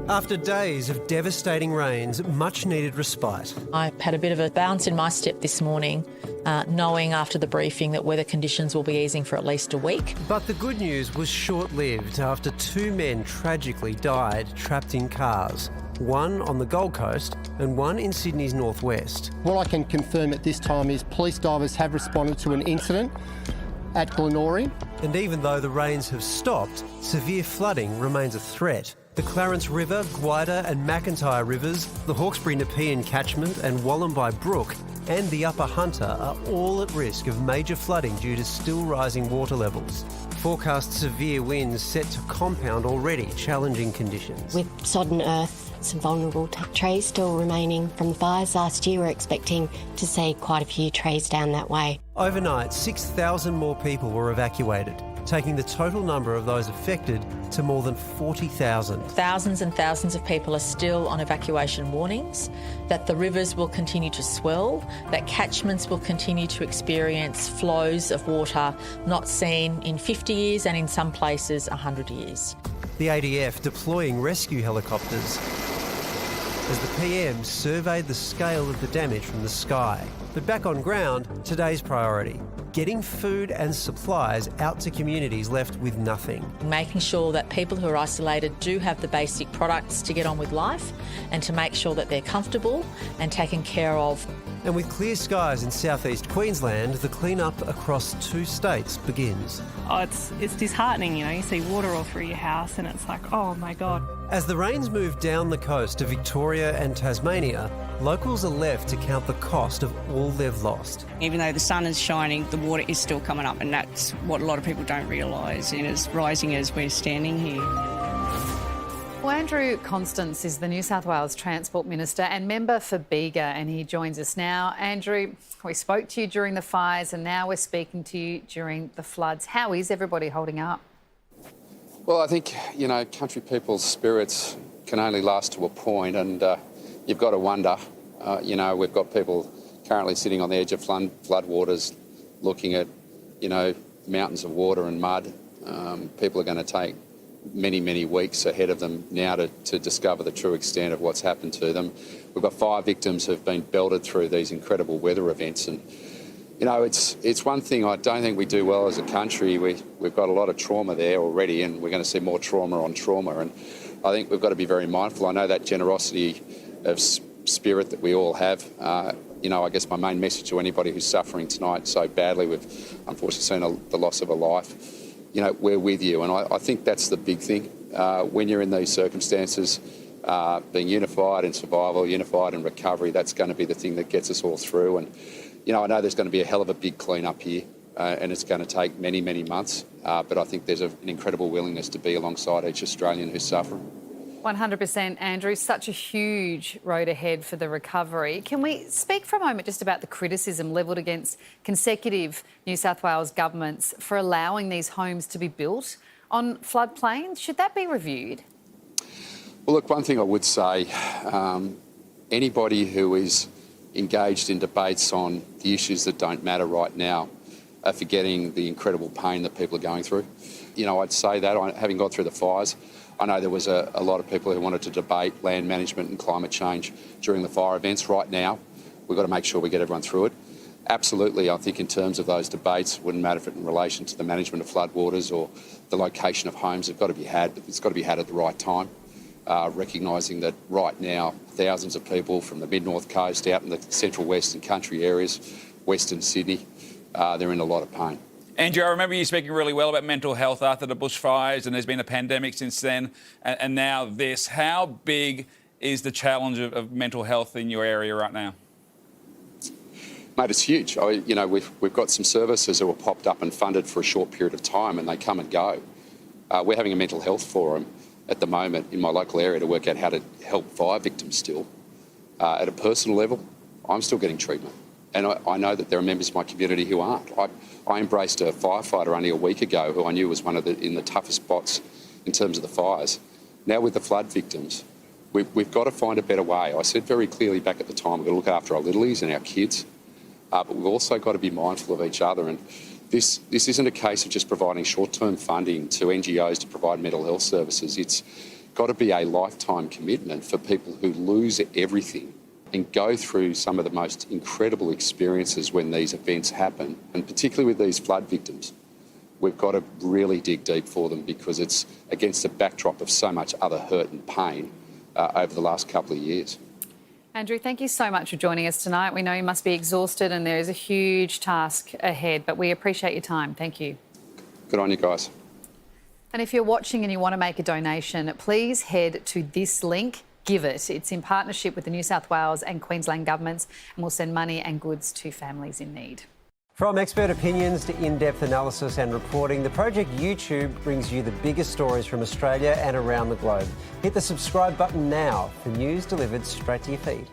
After days of devastating rains, much needed respite. I had a bit of a bounce in my step this morning, knowing after the briefing that weather conditions will be easing for at least a week. But the good news was short-lived after 2 men tragically died trapped in cars. One on the Gold Coast and one in Sydney's northwest. What I can confirm at this time is police divers have responded to an incident at Glenorrhea. And even though the rains have stopped, severe flooding remains a threat. The Clarence River, Gwydir and McIntyre rivers, the Hawkesbury-Nepean catchment and Wallumbye Brook and the Upper Hunter are all at risk of major flooding due to still rising water levels. Forecast severe winds set to compound already challenging conditions. With sodden earth, some vulnerable trees still remaining from the fires last year, we're expecting to see quite a few trees down that way. Overnight, 6,000 more people were evacuated, taking the total number of those affected to more than 40,000. Thousands and thousands of people are still on evacuation warnings, that the rivers will continue to swell, that catchments will continue to experience flows of water not seen in 50 years and in some places 100 years. The ADF deploying rescue helicopters as the PM surveyed the scale of the damage from the sky. But back on ground, today's priority: getting food and supplies out to communities left with nothing. Making sure that people who are isolated do have the basic products to get on with life and to make sure that they're comfortable and taken care of. And with clear skies in southeast Queensland, the clean-up across 2 states begins. Oh, it's disheartening, you know, you see water all through your house and it's like, oh my God. As the rains move down the coast to Victoria and Tasmania, locals are left to count the cost of all they've lost. Even though the sun is shining, the water is still coming up, and that's what a lot of people don't realise, and it's rising as we're standing here. Well, Andrew Constance is the New South Wales Transport Minister and member for Bega, and he joins us now. Andrew, we spoke to you during the fires and now we're speaking to you during the floods. How is everybody holding up? Well, I think, you know, country people's spirits can only last to a point, and you've got to wonder, you know, we've got people currently sitting on the edge of floodwaters looking at, you know, mountains of water and mud. People are going to take many, many weeks ahead of them now to discover the true extent of what's happened to them. We've got 5 victims who've been belted through these incredible weather events, and you know, it's one thing I don't think we do well as a country. We've got a lot of trauma there already, and we're going to see more trauma on trauma, and I think we've got to be very mindful. I know that generosity of spirit that we all have. You know, I guess my main message to anybody who's suffering tonight so badly, we've unfortunately seen the loss of a life, you know, we're with you, and I think that's the big thing. When you're in these circumstances, being unified in survival, unified in recovery, that's going to be the thing that gets us all through. And you know, I know there's going to be a hell of a big clean-up here, and it's going to take many, many months, but I think there's an incredible willingness to be alongside each Australian who's suffering. 100%, Andrew. Such a huge road ahead for the recovery. Can we speak for a moment just about the criticism levelled against consecutive New South Wales governments for allowing these homes to be built on floodplains? Should that be reviewed? Well, look, one thing I would say, anybody who is engaged in debates on the issues that don't matter right now are forgetting the incredible pain that people are going through. You know, I'd say that, having gone through the fires, I know there was a lot of people who wanted to debate land management and climate change during the fire events. Right now, we've got to make sure we get everyone through it. Absolutely, I think in terms of those debates, it wouldn't matter if it in relation to the management of floodwaters or the location of homes, have got to be had, but it's got to be had at the right time. Recognising that right now, thousands of people from the mid-north coast out in the central western country areas, western Sydney, they're in a lot of pain. Andrew, I remember you speaking really well about mental health after the bushfires, and there's been a pandemic since then, and now this. How big is the challenge of mental health in your area right now? Mate, it's huge. You know, we've got some services who are popped up and funded for a short period of time, and they come and go. We're having a mental health forum at the moment in my local area to work out how to help fire victims still. At a personal level, I'm still getting treatment. And I know that there are members of my community who aren't. I embraced a firefighter only a week ago who I knew was one of in the toughest spots in terms of the fires. Now with the flood victims, we've got to find a better way. I said very clearly back at the time, we've got to look after our littlies and our kids, but we've also got to be mindful of each other. And this isn't a case of just providing short-term funding to NGOs to provide mental health services. It's got to be a lifetime commitment for people who lose everything and go through some of the most incredible experiences when these events happen, and particularly with these flood victims. We've got to really dig deep for them because it's against the backdrop of so much other hurt and pain over the last couple of years. Andrew, thank you so much for joining us tonight. We know you must be exhausted and there is a huge task ahead, but we appreciate your time. Thank you. Good on you guys. And if you're watching and you want to make a donation, please head to this link, Give It. It's in partnership with the New South Wales and Queensland governments and will send money and goods to families in need. From expert opinions to in-depth analysis and reporting, the Project YouTube brings you the biggest stories from Australia and around the globe. Hit the subscribe button now for news delivered straight to your feed.